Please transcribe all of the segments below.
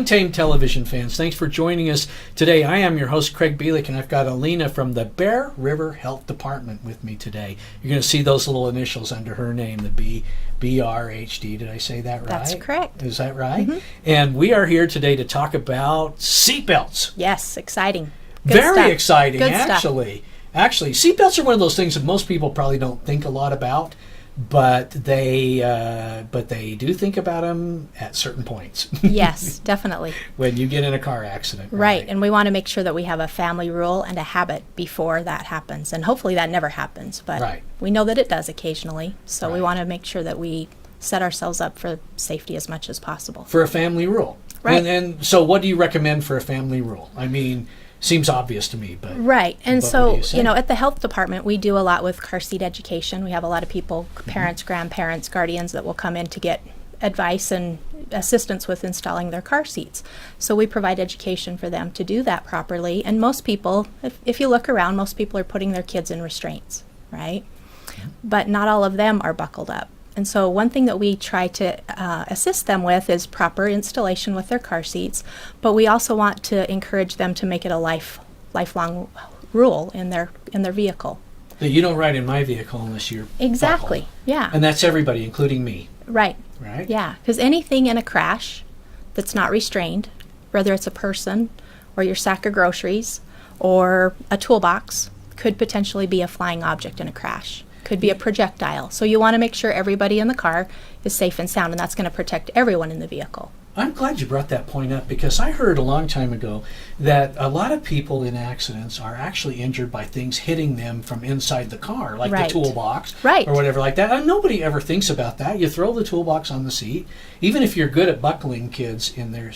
Untamed television fans, thanks for joining us today. I am your host, Craig Bielek, and I've got Alina from the Bear River Health Department with me today. You're going to see those little initials under her name, the BRHD. Did I say that right? That's correct. Is that right? Mm-hmm. And we are here today to talk about seatbelts. Yes, exciting. Very exciting, actually. Actually, seatbelts are one of those things that most people probably don't think a lot about. But they do think about them at certain points. Yes, definitely. When you get in a car accident. Right, and we want to make sure that we have a family rule and a habit before that happens. And hopefully that never happens, but we know that it does occasionally. So we want to make sure that we set ourselves up for safety as much as possible. For a family rule. Right. And so what do you recommend for a family rule? I mean, seems obvious to me, but right. And so, you know, at the health department, we do a lot with car seat education. We have a lot of people, parents, grandparents, guardians that will come in to get advice and assistance with installing their car seats. So we provide education for them to do that properly. And most people, if you look around, most people are putting their kids in restraints, right? But not all of them are buckled up. And so one thing that we try to assist them with is proper installation with their car seats, but we also want to encourage them to make it a lifelong rule in their vehicle. That you don't ride in my vehicle unless you're exactly buckled. Yeah. And that's everybody, including me. Right. Right. Yeah, because anything in a crash that's not restrained, whether it's a person or your sack of groceries or a toolbox, could potentially be a flying object in a crash. Could be a projectile. So you want to make sure everybody in the car is safe and sound, and that's going to protect everyone in the vehicle. I'm glad you brought that point up, because I heard a long time ago that a lot of people in accidents are actually injured by things hitting them from inside the car, like the toolbox or whatever like that. And nobody ever thinks about that. You throw the toolbox on the seat. Even if you're good at buckling kids in their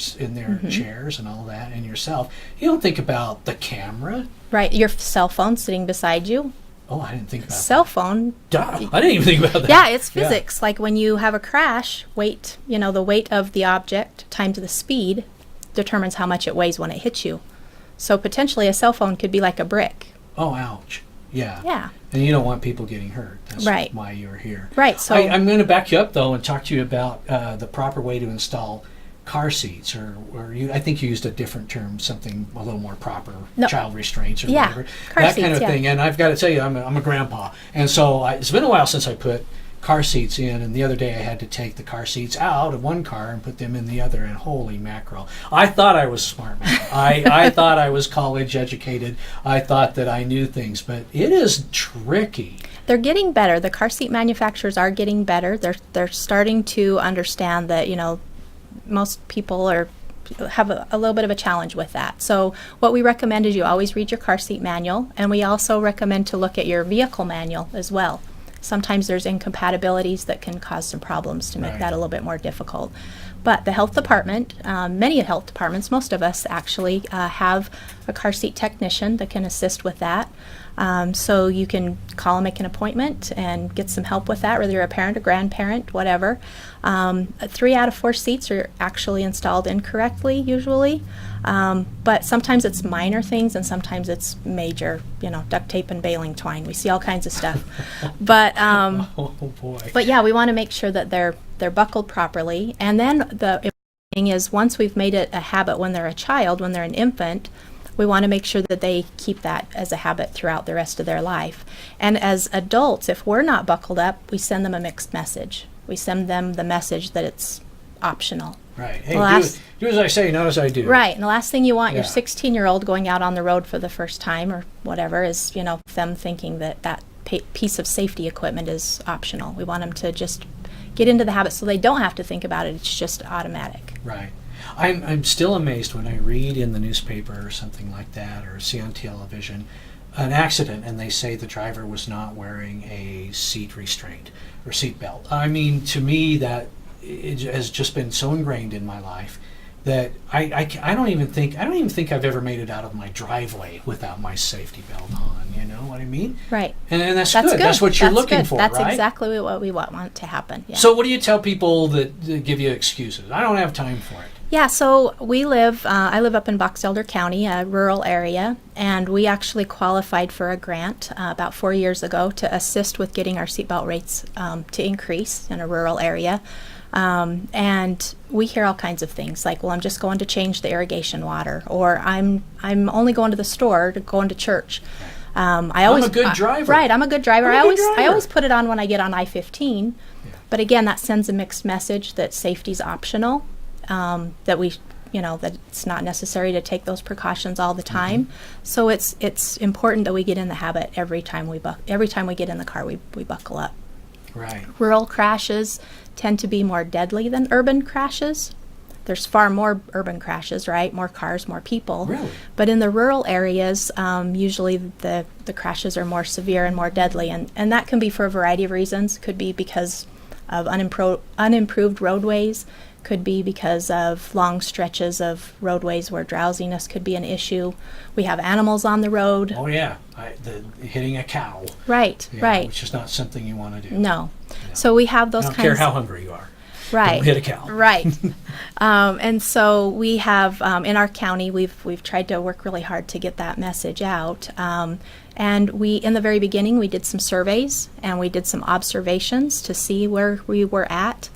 chairs and all that, and yourself, you don't think about the camera. Right, your cell phone sitting beside you. Oh, I didn't think about cell phone. Duh, I didn't even think about that. Yeah, it's physics. Like when you have a crash, weight, the weight of the object times the speed determines how much it weighs when it hits you. So potentially a cell phone could be like a brick. Oh, ouch. Yeah. Yeah. And you don't want people getting hurt. That's why you're here. Right. So I'm going to back you up, though, and talk to you about the proper way to install car seats, or I think you used a different term, something a little more proper, child restraints or whatever, car that seats, kind of thing. And I've got to tell you, I'm a grandpa, and so it's been a while since I put car seats in, and the other day I had to take the car seats out of one car and put them in the other, and holy mackerel, I thought I was smart, man. I thought I was college educated. I thought that I knew things, but it is tricky. They're getting better. The car seat manufacturers are getting better. They're starting to understand that, most people have a little bit of a challenge with that. So what we recommend is you always read your car seat manual, and we also recommend to look at your vehicle manual as well. Sometimes there's incompatibilities that can cause some problems to make that a little bit more difficult. But the health department, many health departments, most of us actually have a car seat technician that can assist with that. So you can call and make an appointment and get some help with that, whether you're a parent or grandparent, whatever. 3 out of 4 seats are actually installed incorrectly usually, but sometimes it's minor things and sometimes it's major, duct tape and baling twine. We see all kinds of stuff. But oh boy. But yeah, we want to make sure that they're buckled properly. And then the thing is, once we've made it a habit when they're a child, when they're an infant, we want to make sure that they keep that as a habit throughout the rest of their life. And as adults, if we're not buckled up, we send them a mixed message. We send them the message that it's optional. Right. Hey, do as I say, not as I do. Right. And the last thing you want your 16-year-old going out on the road for the first time or whatever is, them thinking that piece of safety equipment is optional. We want them to just get into the habit so they don't have to think about it. It's just automatic. Right. I'm still amazed when I read in the newspaper or something like that, or see on television an accident and they say the driver was not wearing a seat restraint or seat belt. I mean, to me, that it has just been so ingrained in my life that I don't even think I've ever made it out of my driveway without my safety belt on. You know what I mean? Right. And that's good. That's what you're looking for, That's right? That's exactly what we want to happen. Yeah. So what do you tell people that give you excuses? I don't have time for it. Yeah, so I live up in Box Elder County, a rural area, and we actually qualified for a grant about 4 years ago to assist with getting our seatbelt rates to increase in a rural area. And we hear all kinds of things like, well, I'm just going to change the irrigation water, or I'm only going to the store to going to church. I always, I'm a good driver. Right, I'm a good driver. I'm a good driver. I always put it on when I get on I-15. Yeah. But again, that sends a mixed message that safety's optional, that we, that it's not necessary to take those precautions all the time. So it's important that we get in the habit every time we get in the car, we buckle up. Right. Rural crashes tend to be more deadly than urban crashes. There's far more urban crashes, right? More cars, more people. Really? But in the rural areas, usually the crashes are more severe and more deadly. And that can be for a variety of reasons. Could be because of unimproved roadways. Could be because of long stretches of roadways where drowsiness could be an issue. We have animals on the road. Oh, yeah. Hitting a cow. Right, Yeah, right. which is not something you want to do. No. So we have those I don't kinds. care how hungry you are. Right. Don't hit a cow. Right. And so we have in our county, we've tried to work really hard to get that message out. And we, in the very beginning, we did some surveys and we did some observations to see where we were at.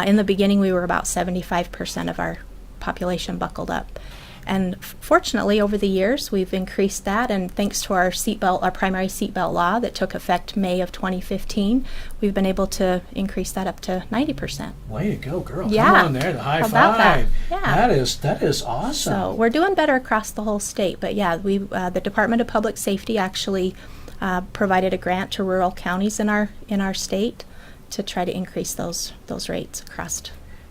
In the beginning, we were about 75% of our population buckled up. And fortunately, over the years, we've increased that, and thanks to our primary seatbelt law that took effect May of 2015, we've been able to increase that up to 90%. Way to go, girl. Yeah. Come on there, the high How five. about that? Yeah. That is awesome. So we're doing better across the whole state. But yeah, the Department of Public Safety actually provided a grant to rural counties in our state to try to increase those rates across.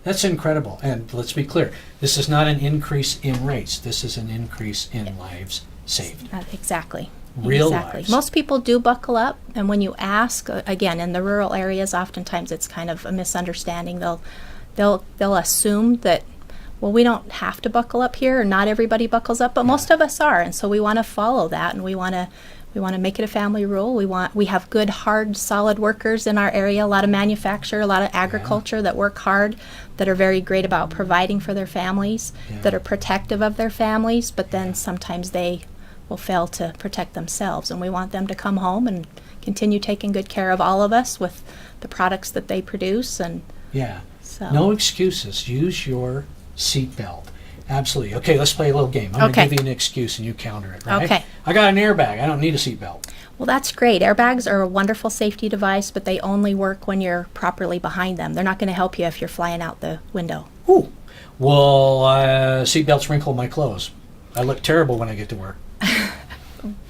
That's incredible. And let's be clear, this is not an increase in rates. This is an increase in lives saved. Exactly. Real exactly. lives. Most people do buckle up, and when you ask, again, in the rural areas, oftentimes it's kind of a misunderstanding. They'll assume that, well, we don't have to buckle up here, or not everybody buckles up, but most of us are, and so we want to follow that, and we want to make it a family rule. We have good, hard, solid workers in our area, a lot of manufacture, a lot of agriculture that work hard, that are very great about providing for their families, that are protective of their families, but then sometimes they will fail to protect themselves. And we want them to come home and continue taking good care of all of us with the products that they produce. And Yeah. so. No excuses. Use your seatbelt. Absolutely. Okay, let's play a little game. I'm going to give you an excuse and you counter it, right? Okay. I got an airbag. I don't need a seatbelt. Well, that's great. Airbags are a wonderful safety device, but they only work when you're properly behind them. They're not going to help you if you're flying out the window. Ooh. Well, seatbelts wrinkle my clothes. I look terrible when I get to work.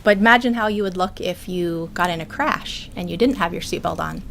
But imagine how you would look if you got in a crash and you didn't have your seatbelt on.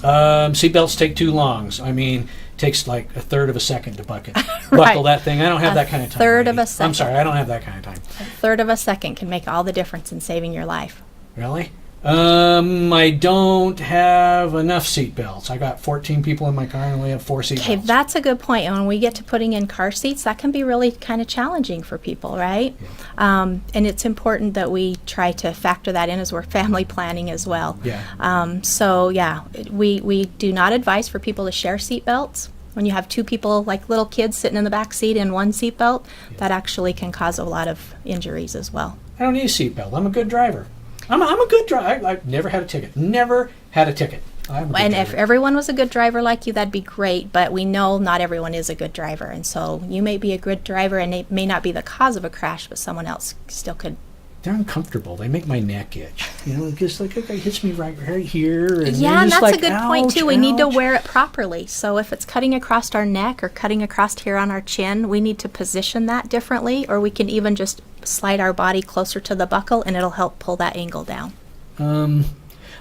Seatbelts take too long. I mean, it takes like a third of a second to buckle that thing. I don't have that kind of time. Third of lady. a second. I'm sorry, I don't have that kind of time. A third of a second can make all the difference in saving your life. Really? I don't have enough seatbelts. I got 14 people in my car and only have 4 seatbelts. Okay, that's a good point. And when we get to putting in car seats, that can be really kind of challenging for people, right? Yeah. And it's important that we try to factor that in as we're family planning as well. Yeah. So yeah, we do not advise for people to share seatbelts. When you have 2 people, like little kids, sitting in the back seat in one seatbelt, that actually can cause a lot of injuries as well. I don't need a seatbelt. I'm a good driver. I'm a good driver. I've never had a ticket. Never had a ticket. I'm a good And driver. if everyone was a good driver like you, that'd be great, but we know not everyone is a good driver. And so you may be a good driver and it may not be the cause of a crash, but someone else still could. They're uncomfortable. They make my neck itch. Just like it hits me right here. And Yeah, and just that's like, a good point too. We need to ouch. wear it properly. So if it's cutting across our neck or cutting across here on our chin, we need to position that differently, or we can even just slide our body closer to the buckle and it'll help pull that angle down.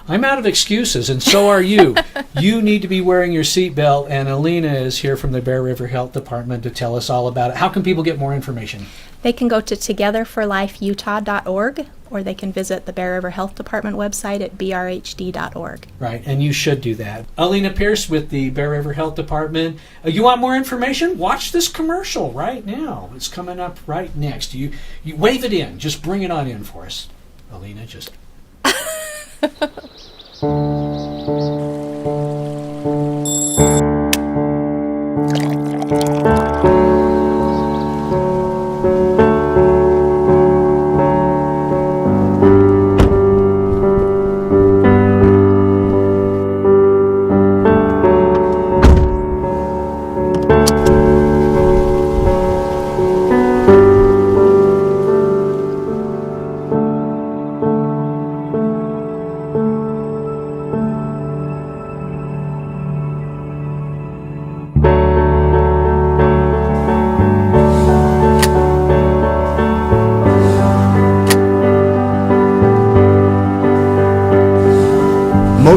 I'm out of excuses, and so are you. You need to be wearing your seatbelt, and Alina is here from the Bear River Health Department to tell us all about it. How can people get more information? They can go to togetherforlifeutah.org, or they can visit the Bear River Health Department website at brhd.org. Right, and you should do that. Alina Pierce with the Bear River Health Department. You want more information? Watch this commercial right now. It's coming up right next. You wave it in. Just bring it on in for us. Alina, just...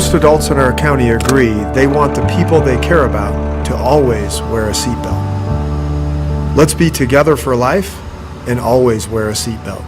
Most adults in our county agree they want the people they care about to always wear a seatbelt. Let's be together for life and always wear a seatbelt.